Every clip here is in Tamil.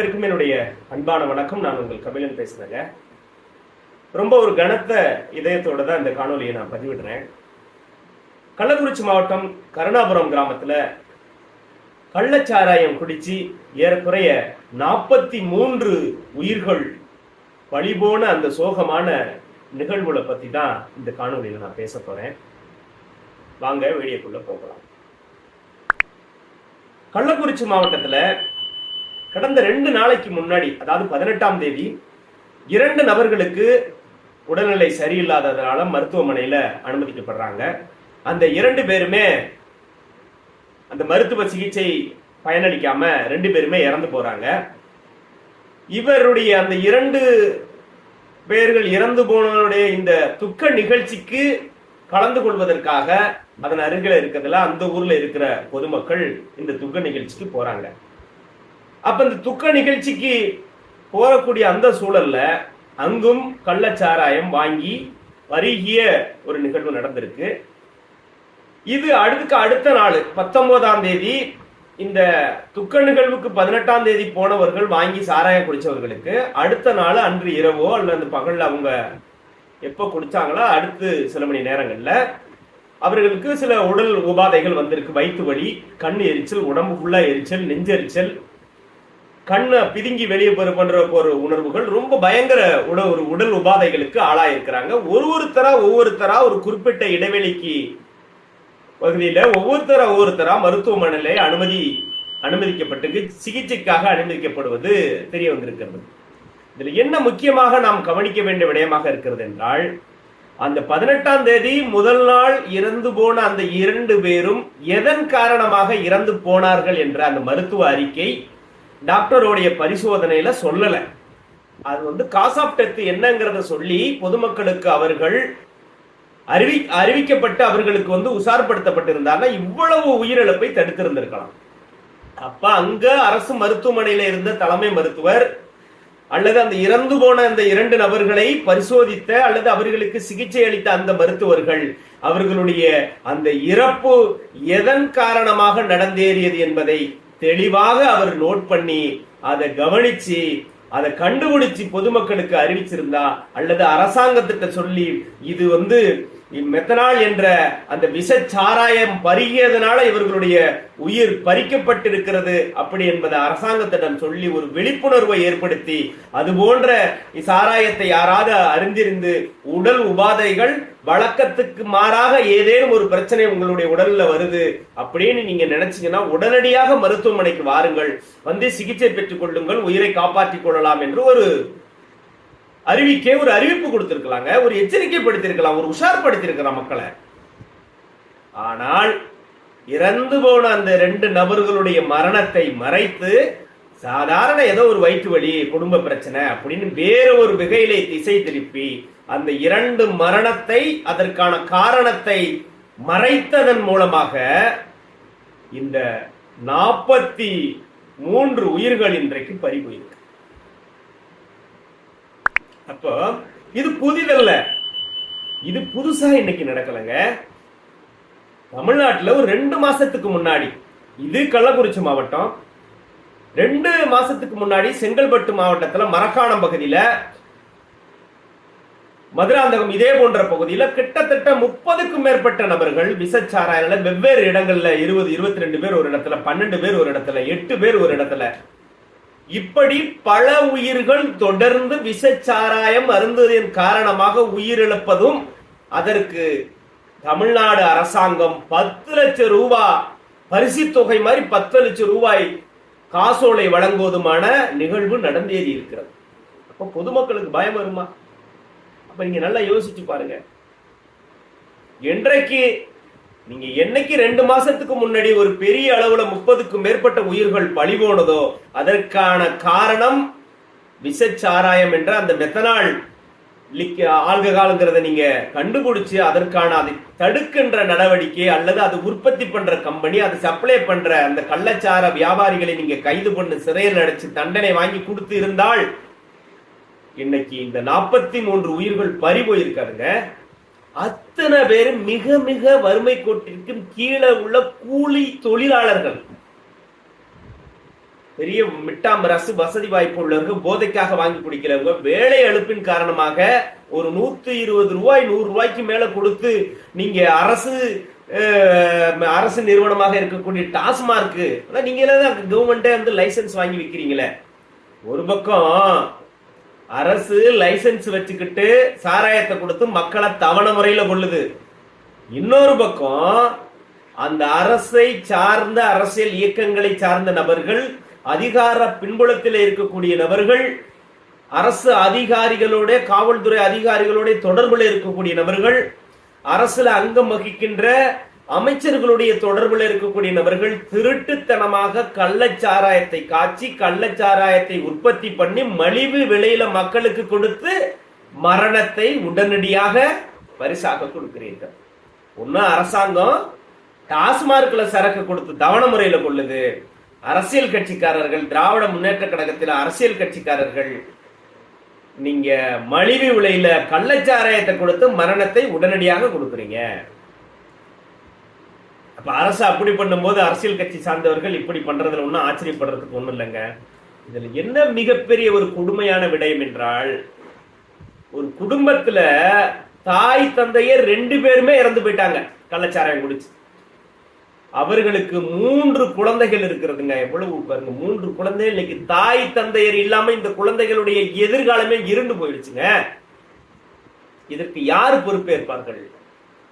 அனைவருக்கும் என்னுடைய அன்பான வணக்கம். நான் உங்கள் கபிலன் பேசுறேங்க. ரொம்ப ஒரு கனத்த இதயத்தோட தான் இந்த காணொலியை நான் பதிவிடுறேன். கள்ளக்குறிச்சி மாவட்டம் கருணாபுரம் கிராமத்துல கள்ளச்சாராயம் குடிச்சு ஏறக்குறைய 43 உயிர்கள் பழிபோன அந்த சோகமான நிகழ்வுகளை பத்தி தான் இந்த காணொலியில நான் பேச போறேன். வாங்க வீடியோக்குள்ள போகலாம். கள்ளக்குறிச்சி மாவட்டத்துல கடந்த 2 நாளைக்கு முன்னாடி, அதாவது 18ஆம் தேதி 2 நபர்களுக்கு உடல்நிலை சரியில்லாததுனால மருத்துவமனையில அனுமதிக்கப்படுறாங்க. அந்த 2 பேருமே அந்த மருத்துவ சிகிச்சை பயனளிக்காம 2 பேருமே இறந்து போறாங்க. இவருடைய அந்த 2 பேர்கள் இறந்து போனவருடைய இந்த துக்க நிகழ்ச்சிக்கு கலந்து கொள்வதற்காக அதன் அருகில இருக்கிறதுல அந்த ஊர்ல இருக்கிற பொதுமக்கள் இந்த துக்க நிகழ்ச்சிக்கு போறாங்க. அப்ப இந்த துக்க நிகழ்ச்சிக்கு போகக்கூடிய அந்த சூழல்ல அங்கும் கள்ளச்சாராயம் வாங்கி பருகிய ஒரு நிகழ்வு நடந்திருக்கு. இது அடுத்த நாள் 19ஆம் தேதி இந்த துக்க நிகழ்வுக்கு 18ஆம் தேதி போனவர்கள் வாங்கி சாராயம் குடிச்சவர்களுக்கு அடுத்த நாள் அன்று இரவோ அல்லது பகல்ல அவங்க எப்ப குடிச்சாங்களோ அடுத்து சில மணி நேரங்கள்ல அவர்களுக்கு சில உடல் உபாதைகள் வந்திருக்கு. வயிற்று வலி, கண் எரிச்சல், உடம்பு ஃபுல்லா எரிச்சல், நெஞ்செரிச்சல், கண்ணை பிதுங்கி வெளியே போன்ற ஒரு உணர்வுகள், ரொம்ப பயங்கர ஒரு உடல் உபாதைகளுக்கு ஆளாயிருக்கிறாங்க. ஒவ்வொருத்தரா ஒரு குறிப்பிட்ட இடைவெளிக்கு பகுதியில ஒவ்வொருத்தரா மருத்துவமனையில அனுமதிக்கப்பட்டு சிகிச்சைக்காக அனுமதிக்கப்படுவது தெரிய வந்திருக்கிறது. இதுல என்ன முக்கியமாக நாம் கவனிக்க வேண்டிய விடயமாக இருக்கிறது என்றால், அந்த 18ஆம் தேதி முதல் நாள் இறந்து போன அந்த 2 பேரும் எதன் காரணமாக இறந்து போனார்கள் என்ற அந்த மருத்துவ அறிக்கை டாக்டருடைய பரிசோதனையில சொல்லல. அது காஸ் ஆஃப் டெத் என்னங்கிறத சொல்லி பொதுமக்களுக்கு அவர்கள் அறிவிக்கப்பட்டு அவர்களுக்கு உஷார்படுத்தப்பட்டிருந்தாங்க. இவ்வளவு உயிரிழப்பை தடுத்திருந்திருக்கலாம். அப்ப அங்க அரசு மருத்துவமனையில இருந்த தலைமை மருத்துவர் அல்லது அந்த இறந்து போன அந்த 2 நபர்களை பரிசோதித்த அல்லது அவர்களுக்கு சிகிச்சை அளித்த அந்த மருத்துவர்கள் அவர்களுடைய அந்த இறப்பு எதன் காரணமாக நடந்தேறியது என்பதை தெளிவாக அவர் நோட் பண்ணி அதை கவனிச்சு அதை கண்டுபிடிச்சு பொதுமக்களுக்கு அறிவிச்சிருந்தா அல்லது அரசாங்கத்திட்ட சொல்லி இது மெத்தனால் என்ற அந்த விஷ சாராயம் பருகியதனால இவர்களுடைய உயிர் பறிக்கப்பட்டிருக்கிறது அப்படி என்பதை அரசாங்கத்திடம் சொல்லி ஒரு விழிப்புணர்வை ஏற்படுத்தி அது போன்ற சாராயத்தை யாராவது அறிந்திருந்து உடல் உபாதைகள் வழக்கத்துக்கு மாறாக ஏதேனும் ஒரு பிரச்சனை உங்களுடைய உடல்ல வருது அப்படின்னு நீங்க நினைச்சீங்கன்னா உடனடியாக மருத்துவமனைக்கு வாருங்கள், சிகிச்சை பெற்றுக் கொள்ளுங்கள், உயிரை காப்பாற்றிக் கொள்ளலாம் என்று ஒரு அறிவிப்பு கொடுத்திருக்கலாங்க, ஒரு எச்சரிக்கை படுத்திருக்கலாம், ஒரு உஷார்படுத்திருக்கலாம் மக்களை. ஆனால் இறந்து போன அந்த 2 நபர்களுடைய மரணத்தை மறைத்து சாதாரண ஏதோ ஒரு வயிற்று வலி, குடும்ப பிரச்சனை அப்படின்னு வேற ஒரு வகையிலே திசை திருப்பி அந்த 2 மரணத்தை, அதற்கான காரணத்தை மறைத்ததன் மூலமாக இந்த 43 உயிர்கள் இன்றைக்கு பறி போயிருக்கு. அப்போ இது புதிதல்ல, இது புதுசா இன்னைக்கு நடக்கலங்க. தமிழ்நாட்டில் ஒரு 2 மாசத்துக்கு முன்னாடி, இது கள்ளக்குறிச்சி மாவட்டம், 2 மாசத்துக்கு முன்னாடி செங்கல்பட்டு மாவட்டத்துல மரக்காணம் பகுதியில, மதுராந்தகம் இதே போன்ற பகுதியில கிட்டத்தட்ட 30க்கும் மேற்பட்ட நபர்கள் விஷச்சாராயம் வெவ்வேறு இடங்கள்ல 22 பேர் ஒரு இடத்துல, 12 பேர் ஒரு இடத்துல, 8 பேர் ஒரு இடத்துல, இப்படி பல உயிர்கள் தொடர்ந்து விஷச்சாராயம் அருந்துவதன் காரணமாக உயிரிழப்பதும், அதற்கு தமிழ்நாடு அரசாங்கம் 10 லட்சம் ரூபாய் பரிசு தொகை மாதிரி 10 லட்சம் ரூபாய் காசோலை வழங்குவதுமான நிகழ்வு நடந்தேறி இருக்கிறது. அப்ப பொதுமக்களுக்கு பயம் வருமா? அப்ப நீங்க நல்லா யோசிச்சு பாருங்க. நீங்க என்னைக்கு 2 மாசத்துக்கு முன்னாடி ஒரு பெரிய அளவுல 30க்கும் மேற்பட்ட உயிர்கள் பழி போனதோ அதற்கான காரணம் விஷச்சாராயம் என்ற அந்த மெத்தனால் ஆல்கஹால்ங்கிறத நீங்க கண்டுபிடிச்சு அதற்கான அதை தடுக்கின்ற நடவடிக்கை அல்லது அது உற்பத்தி பண்ற கம்பெனி, அதை சப்ளை பண்ற அந்த கள்ளச்சார வியாபாரிகளை நீங்க கைது பண்ணி சிறையில் அடைச்சு தண்டனை வாங்கி கொடுத்து இருந்தால் இன்னைக்கு இந்த 43 உயிர்கள் பறி போயிருக்காருங்க. அத்தனை பேரும் மிக மிக வறுமை கோட்டிற்கு கீழே உள்ள கூலி தொழிலாளர்கள். பெரிய மிட்டாமரசு வசதி வாய்ப்பு உள்ளவங்க, போதைக்காக வாங்கி குடிக்கிறவங்க, வேலை அழுப்பின் காரணமாக ஒரு 120 ரூபாய் 100 ரூபாய்க்கு மேல கொடுத்து நீங்க அரசு நிறுவனமாக இருக்கக்கூடிய டாஸ்மார்க் நீங்க கவர்மெண்டே வந்து லைசன்ஸ் வாங்கி விற்கிறீங்களே. ஒரு பக்கம் அரசு லைசன்ஸ் வச்சுக்கிட்டு சாராயத்தை கொடுத்து மக்களை தவண முறையில கொள்ளுது. இன்னொரு பக்கம் அந்த அரசை சார்ந்த அரசியல் இயக்கங்களை சார்ந்த நபர்கள், அதிகார பின்புலத்தில் இருக்கக்கூடிய நபர்கள், அரசு அதிகாரிகளோட, காவல்துறை அதிகாரிகளோட தொடர்புல இருக்கக்கூடிய நபர்கள், அரசுல அங்கம் வகிக்கின்ற அமைச்சர்களுடைய தொடர்புல இருக்கக்கூடிய நபர்கள் திருட்டுத்தனமாக கள்ளச்சாராயத்தை காய்ச்சி கள்ளச்சாராயத்தை உற்பத்தி பண்ணி மலிவு விலையில மக்களுக்கு கொடுத்து மரணத்தை உடனடியாக பரிசாக கொடுக்கிறீர்கள். ஒன்னு அரசாங்கம் டாஸ்மார்க்ல சரக்கு கொடுத்து தவண முறையில கொள்ளுது. அரசியல் கட்சிக்காரர்கள், திராவிட முன்னேற்ற கழகத்தில் அரசியல் கட்சிக்காரர்கள் நீங்க மலிவு விலையில கள்ளச்சாராயத்தை கொடுத்து மரணத்தை உடனடியாக கொடுக்குறீங்க. அப்ப அரசு அப்படி பண்ணும்போது அரசியல் கட்சி சார்ந்தவர்கள் இப்படி பண்றதுல ஒன்னும் ஆச்சரியப்படுறதுக்கு ஒண்ணும் இல்லைங்க. இதுல என்ன மிகப்பெரிய ஒரு கொடுமையான விடயம் என்றால், ஒரு குடும்பத்துல தாய் தந்தையே 2 பேருமே இறந்து போயிட்டாங்க கள்ளச்சாராயம் குடிச்சு. அவர்களுக்கு 3 குழந்தைகள் இருக்கிறதுங்க. எவ்வளவு பாருங்க, 3 குழந்தை. இன்னைக்கு தாய் தந்தையர் இல்லாம இந்த குழந்தைகளுடைய எதிர்காலமே இருண்டு போயிடுச்சுங்க. இதற்கு யார் பொறுப்பேற்பார்கள்?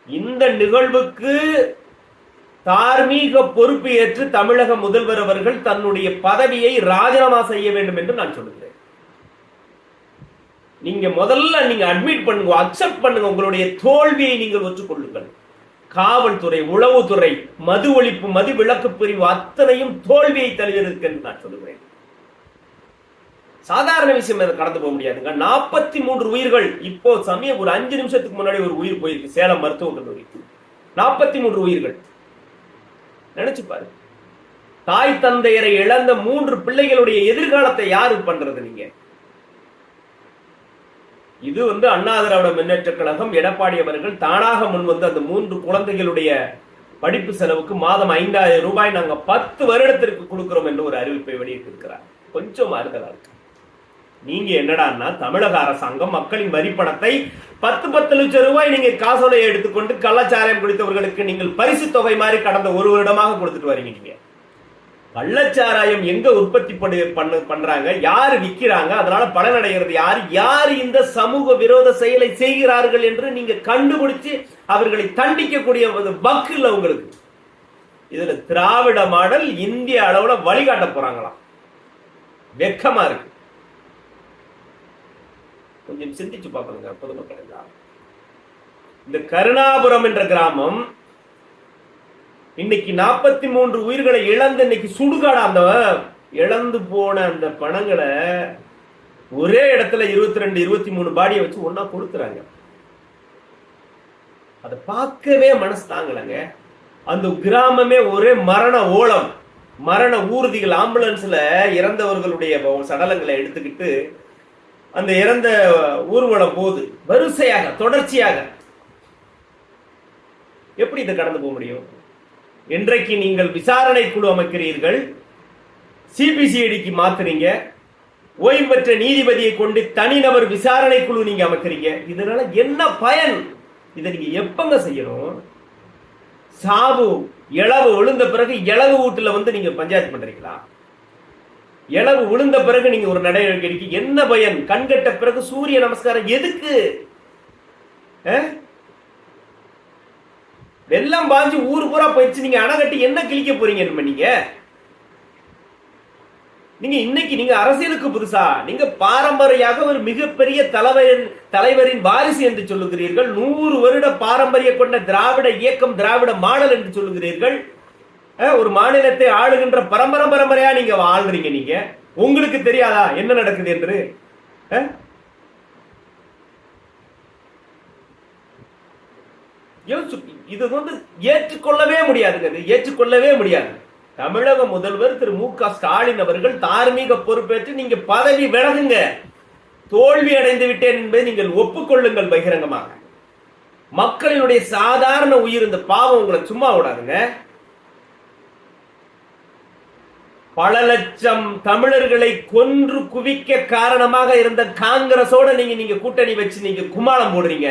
இந்த நிகழ்வுக்கு தார்மீக பொறுப்பு ஏற்று தமிழக முதல்வர் அவர்கள் தன்னுடைய பதவியை ராஜினாமா செய்ய வேண்டும் என்று நான் சொல்லுகிறேன். நீங்க முதல்ல அட்மிட் பண்ணுங்க, அக்செப்ட் பண்ணுங்க, உங்களுடைய தோல்வியை நீங்கள் ஒற்றுக்கொள்ளுங்கள். காவல்துறை, உளவுத்துறை, மது ஒழிப்பு, மது விலக்கு பிரிவு அத்தனையும் தோல்வியை தழுவிருக்கு என்று நான் சொல்லுகிறேன். சாதாரண விஷயம் கடந்து போக முடியாதுங்க. 43 உயிர்கள். இப்போ சமயம் ஒரு 5 நிமிஷத்துக்கு முன்னாடி ஒரு உயிர் போயிருக்கு சேலம் மருத்துவக் கல்லூரி. 43 உயிர்கள். நினைச்சு பாரு. தாய் தந்தையரை இழந்த 3 பிள்ளைகளுடைய எதிர்காலத்தை யாரு பண்றது? நீங்க இது அண்ணா திராவிட முன்னேற்ற கழகம், எடப்பாடி அவர்கள் தானாக முன் வந்து அந்த 3 குழந்தைகளுடைய படிப்பு செலவுக்கு மாதம் 5000 ரூபாய் நாங்க 10 வருடத்திற்கு கொடுக்கிறோம் என்று ஒரு அறிவிப்பை வெளியிட்டிருக்கிறார். கொஞ்சம் மாறுதலா இருக்கு. நீங்க என்னடான்னா, தமிழக அரசாங்கம் மக்களின் வரிப்பணத்தை 10 லட்சம் ரூபாய் நீங்க காசோலையை எடுத்துக்கொண்டு கள்ளச்சாராயம் குடித்தவர்களுக்கு நீங்கள் பரிசு தொகை மாதிரி கடந்த 1 வருடமாக கொடுத்துட்டு வரீங்க. நீங்க கள்ளச்சாராயம் எங்க உற்பத்தி பண்றாங்க, யாரு விற்கிறாங்க, அதனால பலனடைகிறது யாரு, யாரு இந்த சமூக விரோத செயலை செய்கிறார்கள் என்று நீங்க கண்டுபிடிச்சு அவர்களை தண்டிக்கக்கூடிய பக்கு இல்ல உங்களுக்கு. இதுல திராவிட மாடல் இந்திய அளவுல வழிகாட்ட போறாங்களாம். வெக்கமா இருக்கு. கொஞ்சம் சிந்திச்சு பார்க்கணுங்க பொதுமக்கள். இந்த கருணாபுரம் என்ற கிராமம் இன்னைக்கு 43 உயிர்களை இழந்து இன்னைக்கு சுடுகாடு. அந்த இழந்து போன அந்த பணங்களை ஒரே இடத்துல 22 23 பாடியை வச்சு ஒன்னா கொடுத்துறாங்க. அதை பார்க்கவே மனசு தாங்கலங்க. அந்த கிராமமே ஒரே மரண ஓலம், மரண ஊர்திகள், ஆம்புலன்ஸ்ல இறந்தவர்களுடைய சடலங்களை எடுத்துக்கிட்டு அந்த இறந்த ஊர்வலம் போது வரிசையாக தொடர்ச்சியாக. எப்படி இதை கடந்து போக முடியும்? இன்றைக்கு நீங்கள் விசாரணை குழு அமைக்கிறீர்கள், சிபிசிஐடிக்கு மாத்துறீங்க, ஓய்வு பெற்ற நீதிபதியை கொண்டு தனிநபர் விசாரணை குழு நீங்க அமைக்கிறீங்க. இதனால என்ன பயன்? இதை நீங்க எப்பங்க செய்யணும்? சாவு இளவு விழுந்த பிறகு இளவு வீட்டுல நீங்க பஞ்சாயத்து பண்றீங்களா? இளவு விழுந்த பிறகு நீங்க ஒரு நடவடிக்கை என்ன பயன்? கண்கட்ட பிறகு சூரிய நமஸ்காரம் எதுக்கு? வெள்ளம் பாஞ்சு ஊரு பூரா போயிடுச்சு, நீங்க அணை கட்டி என்ன கிழிக்க போறீங்க? நீங்க இன்னைக்கு நீங்க அரசியலுக்கு புதுசா? நீங்க பாரம்பரியாக ஒரு மிகப்பெரிய தலைவரின் வாரிசு என்று சொல்லுகிறீர்கள். 100 வருட பாரம்பரிய கொண்ட திராவிட இயக்கம், திராவிட மாடல் என்று சொல்லுகிறீர்கள். ஒரு மாநிலத்தை ஆளுகின்ற பரம்பரையா நீங்க ஆளுறீங்க. நீங்க உங்களுக்கு தெரியாதா என்ன நடக்குது என்று? இது ஏற்றுக்கொள்ளவே முடியாதுங்க. ஏற்றுக்கொள்ளவே முடியாது. தமிழக முதல்வர் திரு மு க ஸ்டாலின் அவர்கள் தார்மீக பொறுப்பேற்று நீங்க பதவி விலகுங்க. தோல்வி அடைந்து விட்டேன் என்பதை நீங்கள் ஒப்புக்கொள்ளுங்கள் பகிரங்கமாக. மக்களினுடைய சாதாரண உயிர், இந்த பாவம் உங்களை சும்மா விடாதுங்க. பல லட்சம் தமிழர்களை கொன்று குவிக்க காரணமாக இருந்த காங்கிரஸோட நீங்க கூட்டணி வச்சு நீங்க கும்மாளம் போடுறீங்க.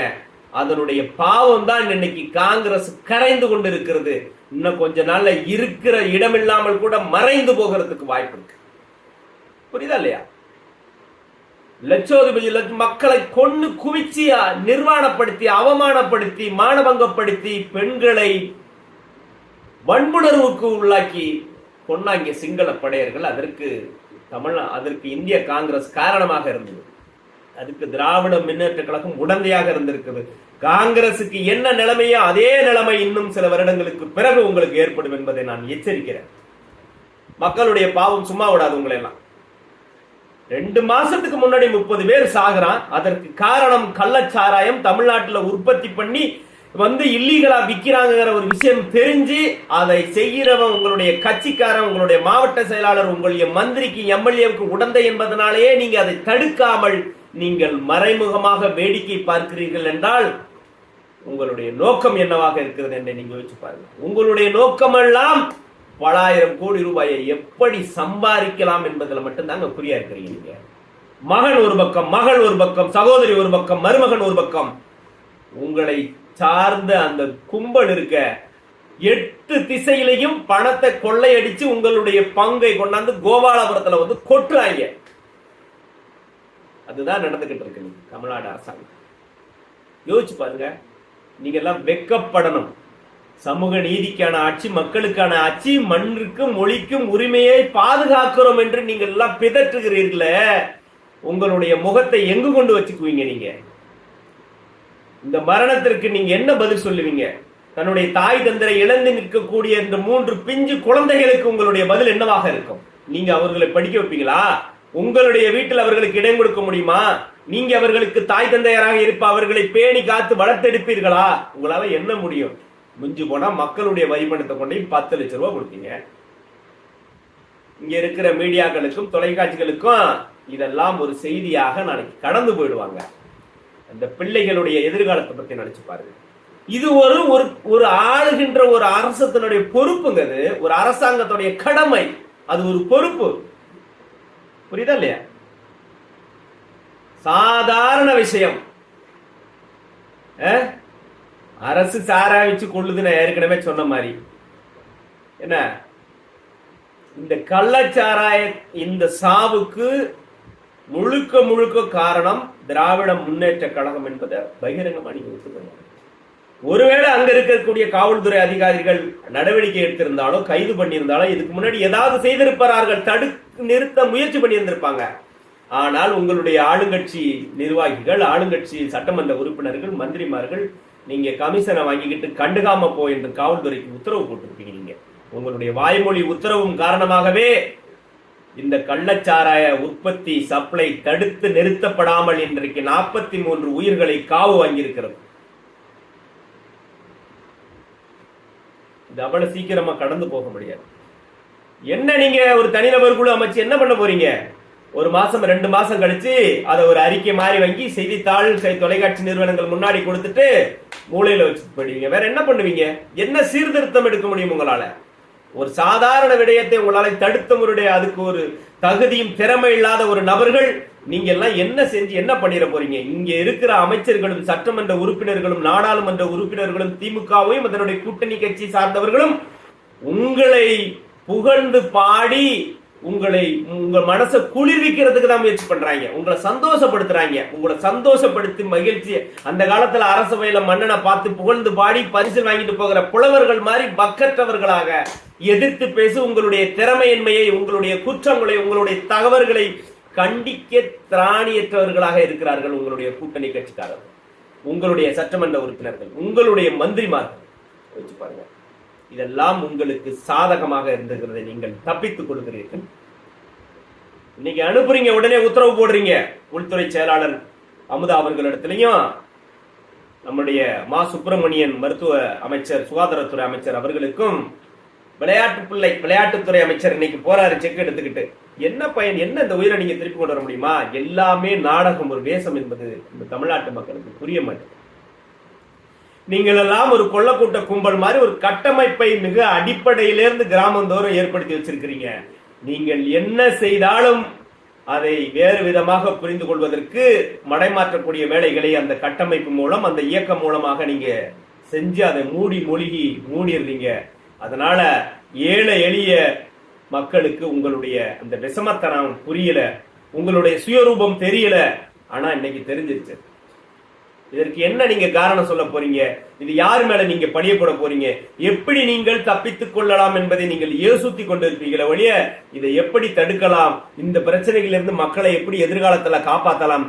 அதனுடைய பாவம் தான் இன்னைக்கு காங்கிரஸ் கரைந்து கொண்டு இருக்கிறது. இன்னும் கொஞ்ச நாள்ல இருக்கிற இடமில்லாமல் கூட மறைந்து போகிறதுக்கு வாய்ப்பு இருக்கு. புரியுதா இல்லையா? லட்சோதிபதி மக்களை கொன்னு குவிச்சு நிர்வாணப்படுத்தி அவமானப்படுத்தி மானபங்கப்படுத்தி பெண்களை வன்புணர்வுக்கு உள்ளாக்கி கொன்னாங்க சிங்கள படையர்கள். அதற்கு இந்திய காங்கிரஸ் காரணமாக இருந்தது. அதுக்கு திராவிட முன்னேற்ற கழகம் உடந்தையாக இருந்திருக்குது. காங்கிரசுக்கு என்ன நிலைமையோ அதே நிலைமை இன்னும் சில வருடங்களுக்கு பிறகு உங்களுக்கு ஏற்படும் என்பதை நான் எச்சரிக்கிறேன். மக்களுடைய பாவம் சும்மா விடாது உங்களை எல்லாம். 2 மாசத்துக்கு முன்னாடி 30 பேர் சாகுறான். அதற்கு காரணம் கள்ளச்சாராயம் தமிழ்நாட்டில் உற்பத்தி பண்ணி இல்லீகலா விக்கிறாங்கிற ஒரு விஷயம் தெரிஞ்சு அதை செய்கிறவன் உங்களுடைய கட்சிக்காரன், உங்களுடைய மாவட்ட செயலாளர், உங்களுடைய மந்திரிக்கு எம்எல்ஏவுக்கு உடந்தை என்பதனாலேயே நீங்க அதை தடுக்காமல் நீங்கள் மறைமுகமாக வேடிக்கை பார்க்கிறீர்கள் என்றால் உங்களுடைய நோக்கம் என்னவாக இருக்கிறது என்று நீங்க யோசிச்சு பாருங்க. உங்களுடைய நோக்கமெல்லாம் பல ஆயிரம் கோடி ரூபாயை எப்படி சம்பாதிக்கலாம் என்பதில் மட்டும்தாங்க குறியா இருக்கிறீங்க. மகன் ஒரு பக்கம், மகள் ஒரு பக்கம், சகோதரி ஒரு பக்கம், மருமகன் ஒரு பக்கம். உங்களை சார்ந்த அந்த கும்பல் இருக்க 8 திசையிலையும் பணத்தை கொள்ளையடிச்சு உங்களுடைய பங்கை கொண்டாந்து கோபாலபுரத்துல கொட்டுறாங்க. அதுதான் நடந்துகிட்டு இருக்கு தமிழ்நாடு அரசாங்கம். யோசிச்சு பாருங்க. நீங்க எல்லாம் வெக்கப்படணும். சமூக நீதிக்கான ஆட்சி, மக்களுக்கான ஆட்சி, மண்ணுக்கும் மொழிக்கும் உரிமையை பாதுகாக்கிறோம் என்று நீங்க எல்லாம் பிதற்றுகிறீர்களே, உங்களுடைய முகத்தை எங்கு கொண்டு வச்சுக்குவீங்க? நீங்க இந்த மரணத்திற்கு நீங்க என்ன பதில் சொல்லுவீங்க? தன்னுடைய தாய் தந்தரை இழந்து நிற்கக்கூடிய இந்த 3 பிஞ்சு குழந்தைகளுக்கு உங்களுடைய பதில் என்னவாக இருக்கும்? நீங்க அவர்களை படிக்க வைப்பீங்களா? உங்களுடைய வீட்டில் அவர்களுக்கு இடம் கொடுக்க முடியுமா? நீங்க அவர்களுக்கு தாய் தந்தையராக இருப்ப அவர்களை பேணி காத்து வளர்த்தெடுப்பீர்களா? உங்களால என்ன முடியும்? மிஞ்சு போனா மக்களுடைய வரிப்பணத்தை கொண்டு 10 லட்சம் ரூபாய் கொடுத்தீங்க. இங்க இருக்கிற மீடியாக்களுக்கும் தொலைக்காட்சிகளுக்கும் இதெல்லாம் ஒரு செய்தியாக நாளைக்கு கடந்து போயிடுவாங்க. அந்த பிள்ளைகளுடைய எதிர்காலத்தை பத்தி நினைச்சு பாருங்க. இது ஒரு ஆளுகின்ற ஒரு அரசத்தினுடைய பொறுப்புங்க. அது ஒரு அரசாங்கத்துடைய கடமை, அது ஒரு பொறுப்பு. புரியுதா இல்லையா? சாதாரண விஷயம். அரசு சாராவிச்சு கொள்ளுதுன்னு ஏற்கனவே சொன்ன மாதிரி என்ன, இந்த கள்ளச்சாராய இந்த சாவுக்கு முழுக்க முழுக்க காரணம் திராவிட முன்னேற்ற கழகம் என்பதை பகிரங்கமா நீங்க ஒத்துக்கணும். ஒருவேளை அங்க இருக்கக்கூடிய காவல்துறை அதிகாரிகள் நடவடிக்கை எடுத்திருந்தாலும் கைது பண்ணியிருந்தாலும் இதுக்கு முன்னாடி ஏதாவது செய்திருப்பார்கள், தடுத்து நிறுத்த முயற்சி பண்ணியிருந்திருப்பாங்க. ஆனால் உங்களுடைய ஆளுங்கட்சி நிர்வாகிகள், ஆளுங்கட்சி சட்டமன்ற உறுப்பினர்கள், மந்திரிமார்கள் நீங்க கமிஷனை வாங்கிக்கிட்டு கண்டுகாம போ என்று காவல்துறைக்கு உத்தரவு போட்டிருப்பீங்க. நீங்க உங்களுடைய வாய்மொழி உத்தரவும் காரணமாகவே இந்த கள்ளச்சாராய உற்பத்தி சப்ளை தடுத்து நிறுத்தப்படாமல் இன்றைக்கு 43 உயிர்களை காவு வாங்கியிருக்கிறது. இது அவ்வளவு சீக்கிரமா கடந்து போக முடியாது. என்ன நீங்க ஒரு தனிநபர் குழு அமைச்சு என்ன பண்ண போறீங்க? 1 மாசம் 2 மாசம் கழிச்சு அதை ஒரு அறிக்கை மாறி வாங்கி செய்தித்தாள் தொலைக்காட்சி நிறுவனங்கள் முன்னாடி கொடுத்துட்டு மூளையில வச்சு போயிடுவீங்க. வேற என்ன பண்ணுவீங்க? என்ன சீர்திருத்தம் எடுக்க முடியும் உங்களால? ஒரு சாதாரண விடயத்தை உங்களால தடுத்த முறைய அதுக்கு ஒரு தகுதியும் திறமை இல்லாத ஒரு நபர்கள் நீங்க எல்லாம் என்ன செஞ்சு என்ன பண்ணிட போறீங்க? இங்க இருக்கிற அமைச்சர்களும் சட்டமன்ற உறுப்பினர்களும் நாடாளுமன்ற உறுப்பினர்களும் திமுகவையும் அதனுடைய கூட்டணி கட்சி சார்ந்தவர்களும் உங்களை புகழ்ந்து பாடி உங்க மனசை குளிர்விக்கிறதுக்கு தான் முயற்சி பண்றாங்க. உங்களை சந்தோஷப்படுத்துறாங்க. உங்களை சந்தோஷப்படுத்தி மகிழ்ச்சி. அந்த காலத்துல அரசவையில மன்னனை பார்த்து புகழ்ந்து பாடி பரிசு வாங்கிட்டு போகிற புலவர்கள் மாதிரி பக்கற்றவர்களாக எதிர்த்து பேசி உங்களுடைய திறமையின்மையை, உங்களுடைய குற்றங்களை, உங்களுடைய தகவல்களை கண்டிக்க திராணியற்றவர்களாக இருக்கிறார்கள் உங்களுடைய கூட்டணி கட்சிக்காரர்கள், உங்களுடைய சட்டமன்ற உறுப்பினர்கள், உங்களுடைய மந்திரிமார்கள். வச்சு பாருங்க. இதெல்லாம் உங்களுக்கு சாதகமாக இருந்திருக்கிறதை நீங்கள் தப்பித்துக் கொள்கிறீர்கள். இன்னைக்கு அனுப்புறீங்க, உடனே உத்தரவு போடுறீங்க. உள்துறை செயலாளர் அமுதா அவர்களிடத்திலையும் நம்முடைய மா சுப்பிரமணியன் மருத்துவ அமைச்சர், சுகாதாரத்துறை அமைச்சர் அவர்களுக்கும் விளையாட்டுத்துறை அமைச்சர் இன்னைக்கு போறாரு செக் எடுத்துக்கிட்டு. என்ன பயன்? என்ன இந்த உயிரை நீங்க திருப்பி கொண்டு வர முடியுமா? எல்லாமே நாடகம், ஒரு வேஷம் என்பது இந்த தமிழ்நாட்டு மக்களுக்கு புரிய மாட்டேங்குது. நீங்கள் எல்லாம் ஒரு கொள்ளக்கூட்ட கும்பல் மாதிரி ஒரு கட்டமைப்பை மிக அடிப்படையிலிருந்து கிராமந்தோறும் ஏற்படுத்தி வச்சிருக்கிறீங்க. நீங்கள் என்ன செய்தாலும் அதை வேறு விதமாக புரிந்து கொள்வதற்கு மடைமாற்றக்கூடிய வேலைகளை அந்த கட்டமைப்பு மூலம், அந்த இயக்கம் மூலமாக நீங்க செஞ்சு அதை மூடிடுறீங்க. அதனால ஏழை எளிய மக்களுக்கு உங்களுடைய அந்த விஷமத்தனம் புரியல, உங்களுடைய சுயரூபம் தெரியல. ஆனா இன்னைக்கு தெரிஞ்சிருச்சு. இதற்கு என்ன நீங்க காரணம் சொல்ல போறீங்க? இது யார் மேல நீங்க பழிய போட போறீங்க? எப்படி நீங்கள் தப்பித்துக் கொள்ளலாம் என்பதை நீங்கள் யோசித்து கொண்டிருப்பீங்களே ஒழிய இதை எப்படி தடுக்கலாம், இந்த பிரச்சனைகளிலிருந்து மக்களை எப்படி எதிர்காலத்துல காப்பாற்றலாம்,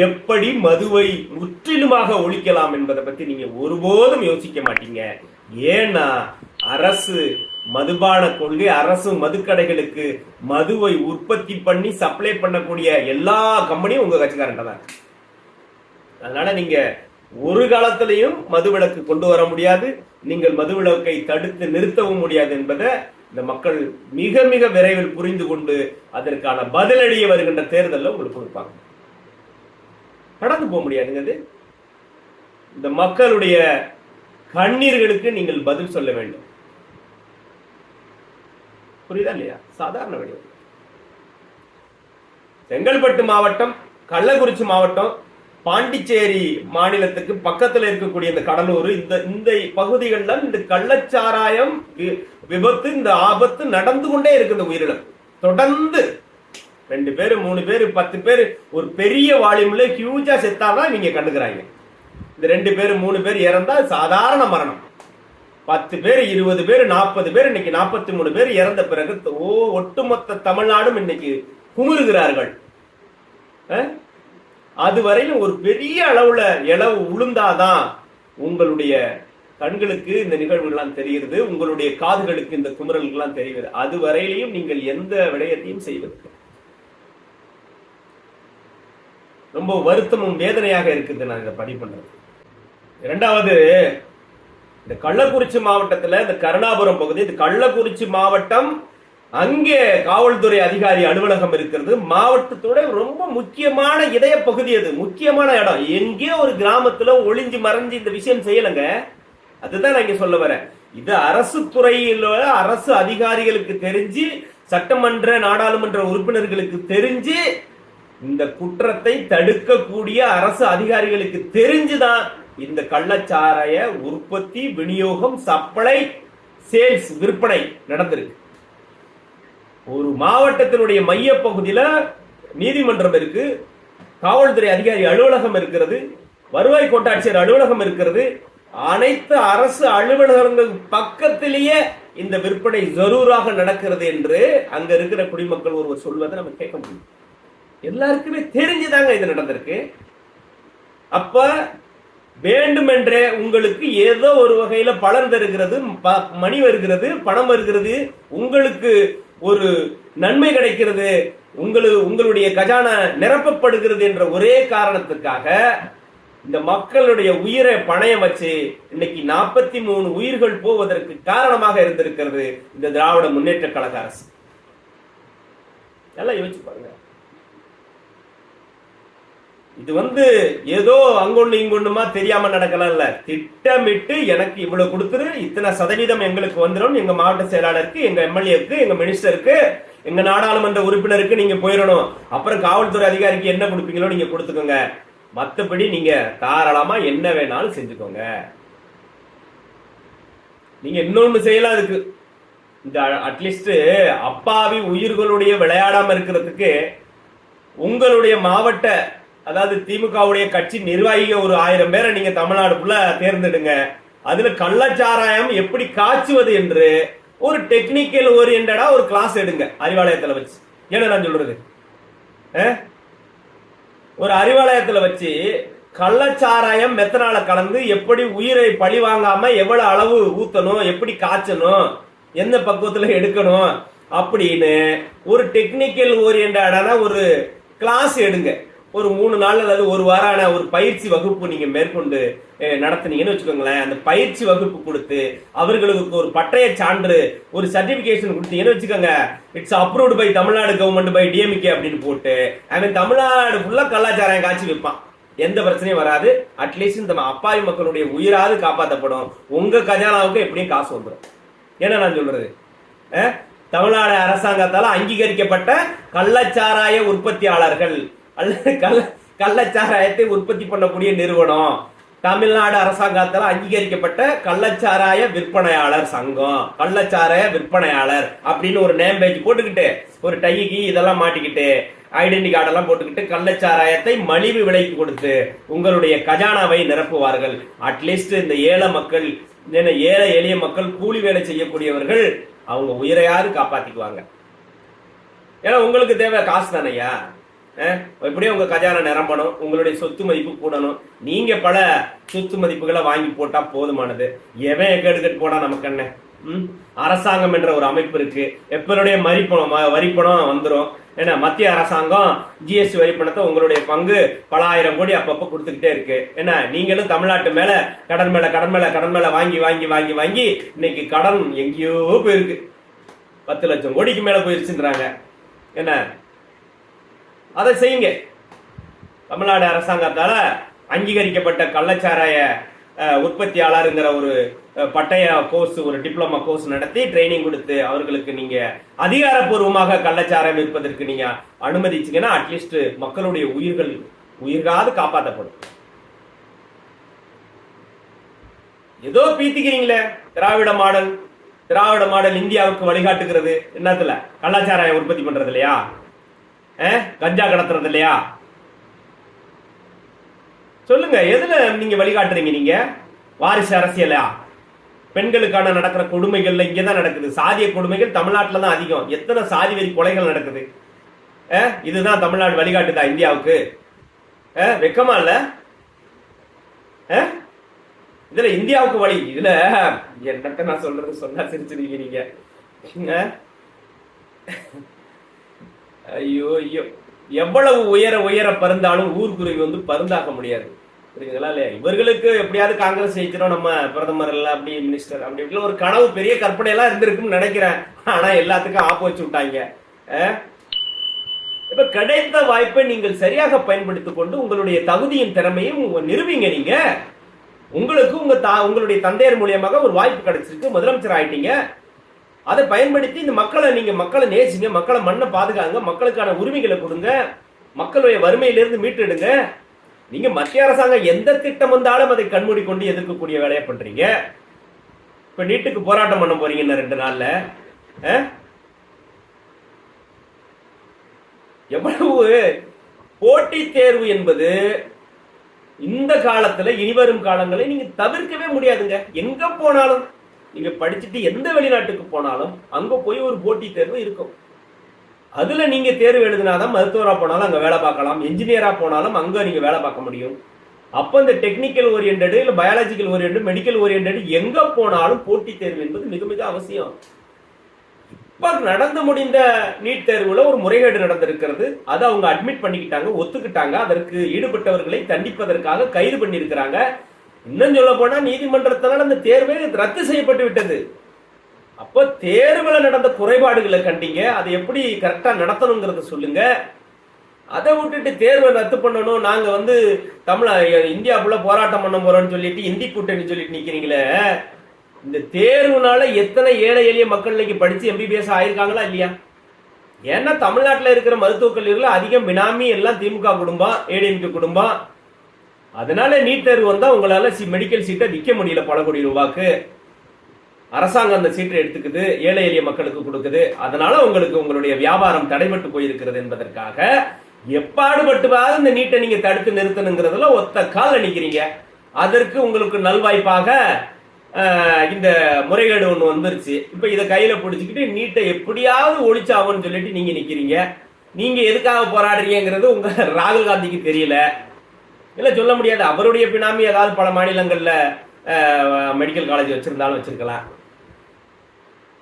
எப்படி மதுவை முற்றிலுமாக ஒழிக்கலாம் என்பதை பத்தி நீங்க ஒருபோதும் யோசிக்க மாட்டீங்க. ஏன்னா அரசு மதுபான கொள்கை, அரசு மதுக்கடைகளுக்கு மதுவை உற்பத்தி பண்ணி சப்ளை பண்ணக்கூடிய எல்லா கம்பெனியும் உங்க கட்சிக்காரன் தான். அதனால நீங்க ஒரு காலத்திலையும் மதுவிலக்கு கொண்டு வர முடியாது, நீங்கள் மதுவிலக்கை தடுத்து நிறுத்தவும் முடியாது என்பதை இந்த மக்கள் மிக மிக விரைவில் புரிந்து கொண்டு அதற்கான பதிலடியை வருகின்ற தேர்தலில் உங்களுக்கு கொடுப்பாங்க. கடந்து போக முடியாதுங்க. இந்த மக்களுடைய கண்ணீர்களுக்கு நீங்கள் பதில் சொல்ல வேண்டும். புரியுதா இல்லையா? சாதாரண விட செங்கல்பட்டு மாவட்டம், கள்ளக்குறிச்சி மாவட்டம், பாண்டிச்சேரி மாநிலத்துக்கு பக்கத்தில் இருக்கக்கூடிய இந்த கடலூர், இந்த பகுதிகளில் இந்த கள்ளச்சாராயம் விபத்து, இந்த ஆபத்து நடந்து கொண்டே இருக்கு. இந்த உயிரிழப்பு தொடர்ந்து 2 பேர் 3 பேர் 10 பேர் ஒரு பெரிய வால்யூம்ல ஹியூஜா செத்தாதான் இவங்க கண்டுக்கிறாங்க. இந்த 2 பேர் 3 பேர் இறந்தா சாதாரண மரணம். 10 பேர் 20 பேர் 40 பேர், இன்னைக்கு 43 பேர் இறந்த பிறகு ஒட்டுமொத்த தமிழ்நாடும் இன்னைக்கு குமுறுகிறார்கள். அதுவரையிலும் ஒரு பெரிய அளவுல இளவு உளுந்தாதான் உங்களுடைய கண்களுக்கு இந்த நிகழ்வுகள்லாம் தெரிகிறது, உங்களுடைய காதுகளுக்கு இந்த குமுறல்கள்லாம் தெரிகிறது. அதுவரையிலையும் நீங்கள் எந்த விடயத்தையும் செய்வது ரொம்ப வருத்தமும் வேதனையாக இருக்குது. நான் இதை பதிவு பண்றது. இரண்டாவது, இந்த கள்ளக்குறிச்சி மாவட்டத்துல இந்த கருணாபுரம் பகுதி, இந்த கள்ளக்குறிச்சி மாவட்டம், அங்கே காவல்துறை அதிகாரி அலுவலகம் இருக்கிறது. மாவட்டத்தோட ரொம்ப முக்கியமான இதய பகுதி, அது முக்கியமான இடம். எங்கே ஒரு கிராமத்துல ஒளிஞ்சு மறைஞ்சு இந்த விஷயம் செய்யலங்க. அதுதான் நான் இங்க சொல்ல வரேன். இது அரசு துறையில அரசு அதிகாரிகளுக்கு தெரிஞ்சு, சட்டமன்ற நாடாளுமன்ற உறுப்பினர்களுக்கு தெரிஞ்சு, இந்த குற்றத்தை தடுக்கக்கூடிய அரசு அதிகாரிகளுக்கு தெரிஞ்சுதான் இந்த கள்ளச்சாராய உற்பத்தி, விநியோகம், சப்ளை, சேல்ஸ், விற்பனை நடந்திருக்கு. ஒரு மாவட்டத்தினுடைய மைய பகுதியில நீதிமன்றம் இருக்கு, காவல்துறை அதிகாரி அலுவலகம் இருக்கிறது, வருவாய் கோட்டாட்சியர் அலுவலகம் இருக்கிறது. அனைத்து அரசு அலுவலகங்கள் பக்கத்திலேயே இந்த விற்பனை ஜரூராக நடக்கிறது என்று அங்க இருக்கிற குடிமக்கள் ஒருவர் சொல்வதை நம்ம கேட்க முடியும். எல்லாருக்குமே தெரிஞ்சுதாங்க இது நடந்திருக்கு. அப்ப வேண்டுமென்றே உங்களுக்கு ஏதோ ஒரு வகையில பலன் தருகிறது, மணி வருகிறது, பணம் வருகிறது, உங்களுக்கு ஒரு நன்மை கிடைக்கிறது, உங்களுடைய கஜானா நிரப்பப்படுகிறது என்ற ஒரே காரணத்துக்காக இந்த மக்களுடைய உயிரை பணயம் வச்சு இன்னைக்கு 43 உயிர்கள் போவதற்கு காரணமாக இருந்திருக்கிறது இந்த திராவிட முன்னேற்ற கழக அரசு. எல்லாம் யோசிச்சு பாருங்க. இது ஏதோ அங்கொன்னு இங்கொன்னுமா தெரியாம நடக்கலாம் இல்ல, திட்டமிட்டு எனக்கு இவ்வளவு கொடுத்துரு, இத்தனை சதவீதம் எங்களுக்கு வந்துடும், எங்க மாவட்ட செயலாளருக்கு, எங்க எம்எல்ஏக்கு, எங்க மினிஸ்டருக்கு, எங்க நாடாளுமன்ற உறுப்பினருக்கு நீங்க போயிடணும். அப்புறம் காவல்துறை அதிகாரிக்கு என்ன கொடுப்பீங்களோ நீங்க கொடுத்துக்கோங்க, மத்தபடி நீங்க தாராளமா என்ன வேணாலும் செஞ்சுக்கோங்க. நீங்க இன்னொன்னு செய்யலாம். அதுக்கு இந்த அட்லீஸ்ட் அப்பாவி உயிர்களுடைய விளையாடாம இருக்கிறதுக்கு உங்களுடைய மாவட்ட, அதாவது திமுகவுடைய கட்சி நிர்வாகிக ஒரு 1000 பேரை நீங்க தமிழ்நாடு ஃபுல்லா தேர்ந்தெடுங்க. அதுல கள்ளச்சாராயம் எப்படி காய்ச்சுவது என்று ஒரு டெக்னிக்கல் ஓரியன்டா ஒரு கிளாஸ் எடுங்க அறிவாலயத்துல வச்சு. என்ன நான் சொல்றது, ஒரு அறிவாலயத்துல வச்சு கள்ளச்சாராயம் மெத்தனால கலந்து எப்படி உயிரை பழி வாங்காம எவ்வளவு அளவு ஊத்தணும், எப்படி காய்ச்சணும், எந்த பக்குவத்துல எடுக்கணும் அப்படின்னு ஒரு டெக்னிக்கல் ஓரியன்டான ஒரு கிளாஸ் எடுங்க. ஒரு 3 நாள் அல்லது ஒரு வாரான ஒரு பயிற்சி வகுப்பு நீங்க மேற்கொண்டு நடத்தினீங்கன்னு வச்சுக்கோங்களேன். அந்த பயிற்சி வகுப்பு கொடுத்து அவர்களுக்கு ஒரு பட்டய சான்று, ஒரு சர்டிபிகேஷன் கொடுத்தீங்கன்னு வச்சுக்கோங்க. It's approved by Tamil Nadu government by DMK அப்படின்னு போட்டு அவன் தமிழ்நாடு ஃபுல்லா கள்ளச்சாராயம் காய்ச்சி வைப்பான். எந்த பிரச்சனையும் வராது. அட்லீஸ்ட் இந்த அப்பாவி மக்களுடைய உயிராது காப்பாற்றப்படும். உங்க கஜானாவுக்கு எப்படியும் காசு வந்துடும். என்ன நான் சொல்றது, தமிழ்நாடு அரசாங்கத்தால் அங்கீகரிக்கப்பட்ட கள்ளச்சாராய உற்பத்தியாளர்கள் அல்லது கள்ளச்சாராயத்தை உற்பத்தி பண்ணக்கூடிய நிறுவனம். தமிழ்நாடு அரசாங்கத்தால் அங்கீகரிக்கப்பட்ட கள்ளச்சாராய விற்பனையாளர் சங்கம், கள்ளச்சாராய விற்பனையாளர் அப்படின்னு ஒரு நேம் பேஜ் போட்டுக்கிட்டு, ஒரு டைக்கு இதெல்லாம் மாட்டிக்கிட்டு, ஐடென்டி கார்டெல்லாம் போட்டுக்கிட்டு கள்ளச்சாராயத்தை மலிவு விலைக்கு கொடுத்து உங்களுடைய கஜானாவை நிரப்புவார்கள். அட்லீஸ்ட் இந்த ஏழை மக்கள், ஏழை எளிய மக்கள், கூலி வேலை செய்யக்கூடியவர்கள் அவங்க உயிரையாவது காப்பாத்திக்குவாங்க. ஏன்னா உங்களுக்கு தேவை காசு தானையா. எப்படியும் உங்க கஜானா நிரம்பணும், உங்களுடைய சொத்து மதிப்பு கூடணும். நீங்க பல சொத்து மதிப்புகளை வாங்கி போட்டா போதுமானது. எவன் எக்கெடுக்கட்டு போனா நமக்கு என்ன? அரசாங்கம் என்ற ஒரு அமைப்பு இருக்கு. எப்பளுடைய வரிப்பணம் வந்துடும். ஏன்னா மத்திய அரசாங்கம் ஜிஎஸ்டி வரிப்பணத்தை உங்களுடைய பங்கு பல ஆயிரம் கோடி அப்பப்ப கொடுத்துக்கிட்டே இருக்கு. என்ன நீங்களும் தமிழ்நாட்டு மேல கடன் மேல கடன் மேல கடன் மேல வாங்கி வாங்கி வாங்கி வாங்கி இன்னைக்கு கடன் எங்கேயோ போயிருக்கு. 10 லட்சம் கோடிக்கு மேல போயிருச்சுன்றாங்க. என்ன அதை செய்யுங்க. தமிழ்நாடு அரசாங்கத்தால அங்கீகரிக்கப்பட்ட கள்ளச்சாராய உற்பத்தியாளருங்கிற ஒரு பட்டய கோர்ஸ், ஒரு டிப்ளமா கோர்ஸ் நடத்தி ட்ரைனிங் கொடுத்து அவர்களுக்கு நீங்க அதிகாரப்பூர்வமாக கள்ளச்சாராயம் விற்பதற்கு நீங்க அனுமதிச்சீங்கன்னா அட்லீஸ்ட் மக்களுடைய உயிர்காவது காப்பாற்றப்படும். ஏதோ பீத்திக்கிறீங்களே திராவிட மாடல் இந்தியாவுக்கு வழிகாட்டுகிறது. என்னத்துல? கள்ளச்சாராயம் உற்பத்தி பண்றது இல்லையா? கஞ்சா கடத்துறது இல்லையா? சொல்லுங்க, எதுல நீங்க வழிகாட்டுறீங்க? நீங்க வாரிசு அரசியலா? பெண்களுக்கான நடக்கிற கொடுமைகள்ல இங்கதான் நடக்குது. சாதிய கொடுமைகள் தமிழ்நாட்டுல தான் அதிகம். எத்தனை சாதி வெறி கொலைகள் நடக்குது. இதுதான் தமிழ்நாடு வழிகாட்டுதா இந்தியாவுக்கு? வெக்கமா இல்ல? இதுல இந்தியாவுக்கு வழி. இதுல என்னத்த நான் சொல்றது, சொன்னா சிரிச்சிருக்கீங்க நீங்க. ஐயோ ஐயோ, எவ்வளவு உயர பருந்தாலும் ஊர்குருவி வந்து பருந்தாக முடியாது. புரியுதுங்களா இல்லையா? இவர்களுக்கு எப்படியாவது காங்கிரஸ் ஜெயிச்சிடும், நம்ம பிரதமர் எல்லாம் அப்படி மினிஸ்டர் அப்படி ஒரு கனவு, பெரிய கற்பனை எல்லாம் இருந்திருக்குன்னு நினைக்கிறேன். ஆனா எல்லாத்துக்கும் ஆப்பு வச்சு விட்டாங்க. இப்ப கிடைத்த வாய்ப்பை நீங்கள் சரியாக பயன்படுத்திக் கொண்டு உங்களுடைய தகுதியின் திறமையும் நிரூபிங்க. நீங்க உங்களுக்கு உங்களுடைய தந்தையர் மூலியமாக ஒரு வாய்ப்பு கிடைச்சிருக்கு, முதலமைச்சர் ஆயிட்டீங்க. அதை பயன்படுத்தி இந்த மக்களை நேசிங்க, மக்களை மண்ணை பாதுகாங்க, மக்களுக்கான உரிமைகளை கொடுங்க, மக்களுடைய வறுமையிலிருந்து மீட்டெடுங்க. நீங்க மத்திய அரசாங்கம் எந்த திட்டம் வந்தாலும் அதை கண்மூடி கொண்டு எதிர்க்கக்கூடிய வேலையை பண்றீங்க. இப்ப நீட்டுக்கு போராட்டம் பண்ண போறீங்க 2 நாள்ல. எவ்வளவு போட்டி தேர்வு என்பது இந்த காலத்துல, இனிவரும் காலங்களை நீங்க தவிர்க்கவே முடியாதுங்க. எங்க போனாலும் நீங்க படிச்சுட்டு எந்த வெளிநாட்டுக்கு போனாலும் அங்க போய் ஒரு போட்டி தேர்வு இருக்கும். அதுல நீங்க தேர்வு எழுதினாதான் மருத்துவரா போனாலும் அங்க வேலை பார்க்கலாம், என்ஜினியரா போனாலும் அங்க நீங்க வேலை பார்க்க முடியும். அப்ப இந்த டெக்னிக்கல் ஓரியன்டட், இல்ல பயாலஜிக்கல் ஓரியன்டட், மெடிக்கல் ஓரியன்டட் எங்க போனாலும் போட்டி தேர்வு என்பது மிக மிக அவசியம். இப்ப நடந்து முடிந்த நீட் தேர்வுல ஒரு முறைகேடு நடந்திருக்கிறது. அதை அவங்க அட்மிட் பண்ணிக்கிட்டாங்க, ஒத்துக்கிட்டாங்க. அதற்கு ஈடுபட்டவர்களை தண்டிப்பதற்காக கைது பண்ணியிருக்கிறாங்க. இன்னும் சொல்ல போனா நீதிமன்றத்தினால் அந்த தேர்வே ரத்து செய்யப்பட்டு விட்டது. அப்ப தேர்வுல நடந்த குறைபாடுகளை கண்டீங்க, அதை எப்படி கரெக்டா நடத்தணுங்கிறத சொல்லுங்க. அதை விட்டுட்டு தேர்வை ரத்து பண்ணணும், நாங்க இந்தியாவுக்குள்ள போராட்டம் பண்ண போறோம்னு சொல்லிட்டு இந்தி கூட்டணி சொல்லிட்டு நிக்கிறீங்களே. இந்த தேர்வுனால எத்தனை ஏழை எளிய மக்கள் இன்னைக்கு படிச்சு எம்பிபிஎஸ் ஆயிருக்காங்களா இல்லையா? ஏன்னா தமிழ்நாட்டில் இருக்கிற மருத்துவக் கல்லூரிகள் அதிகம் பினாமி எல்லாம் திமுக குடும்பம், ஏடிஎம்கே குடும்பம். அதனால நீட் தேர்வு வந்தா உங்களால மெடிக்கல் சீட்டை விற்க முடியல. பல கோடி ரூபாய்க்கு அரசாங்கம் அந்த சீட்டை எடுத்துக்குது, ஏழை எளிய மக்களுக்கு கொடுக்குது. அதனால உங்களுடைய வியாபாரம் தடைபட்டு போயிருக்கிறது என்பதற்காக எப்பாடுபட்டுவாது இந்த நீட்டை நீங்க தடுத்து நிறுத்தணுங்கிறதுல ஒத்த கால் நிக்கிறீங்க. அதற்கு உங்களுக்கு நல்வாய்ப்பாக இந்த முறைகேடு ஒண்ணு வந்துருச்சு. இப்ப இதை கையில பிடிச்சுக்கிட்டு நீட்டை எப்படியாவது ஒழிச்சாகும்னு சொல்லிட்டு நீங்க நிக்கிறீங்க. நீங்க எதுக்காக போராடுறீங்கிறது உங்க ராகுல் காந்திக்கு தெரியல, இல்ல சொல்ல முடியாது. அவருடைய பினாமி ஏதாவது பல மாநிலங்கள்ல மெடிக்கல் காலேஜ் வச்சிருந்தாலும் வச்சிருக்கலாம்.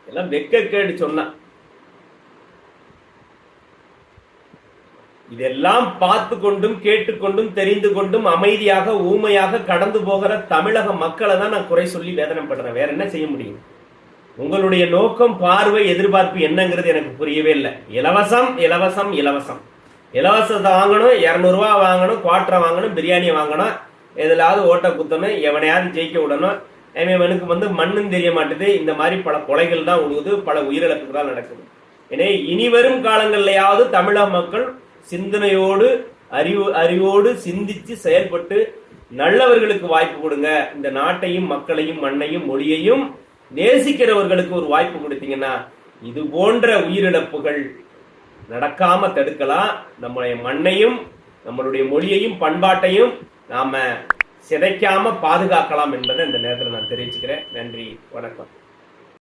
எல்லாம் வெக்கேடு சொன்னா. இதெல்லாம் பார்த்து கொண்டும் கேட்டுக்கொண்டும் தெரிந்து கொண்டும் அமைதியாக ஊமையாக கடந்து போகிற தமிழக மக்களை தான் நான் குறை சொல்லி வேதனைப்படுறேன். வேற என்ன செய்ய முடியும்? உங்களுடைய நோக்கம், பார்வை, எதிர்பார்ப்பு என்னங்கிறது எனக்கு புரியவே இல்லை. இலவசம் இலவசம் இலவசம். இலவசத்தை வாங்கணும், 200 ரூபா வாங்கணும், குவார்டரை வாங்கணும், பிரியாணி வாங்கணும், எதுலாவது ஓட்ட குத்தணும், எவனையாவது ஜெயிக்க விடணும். எனக்கு மண்ணும் தெரிய மாட்டுது. இந்த மாதிரி பல கொலைகள் தான் உழுகுது, பல உயிரிழப்புகள் தான் நடக்குது. எனவே இனி வரும் காலங்கள்லயாவது தமிழக மக்கள் சிந்தனையோடு அறிவோடு சிந்திச்சு செயல்பட்டு நல்லவர்களுக்கு வாய்ப்பு கொடுங்க. இந்த நாட்டையும் மக்களையும் மண்ணையும் மொழியையும் நேசிக்கிறவர்களுக்கு ஒரு வாய்ப்பு கொடுத்தீங்கன்னா இது போன்ற உயிரிழப்புகள் நடக்காம தடுக்கலாம். நம்முடைய மண்ணையும் நம்மளுடைய மொழியையும் பண்பாட்டையும் நாம சிதைக்காம பாதுகாக்கலாம் என்பதை இந்த நேரத்தில் நான் தெரிவிச்சுக்கிறேன். நன்றி, வணக்கம்.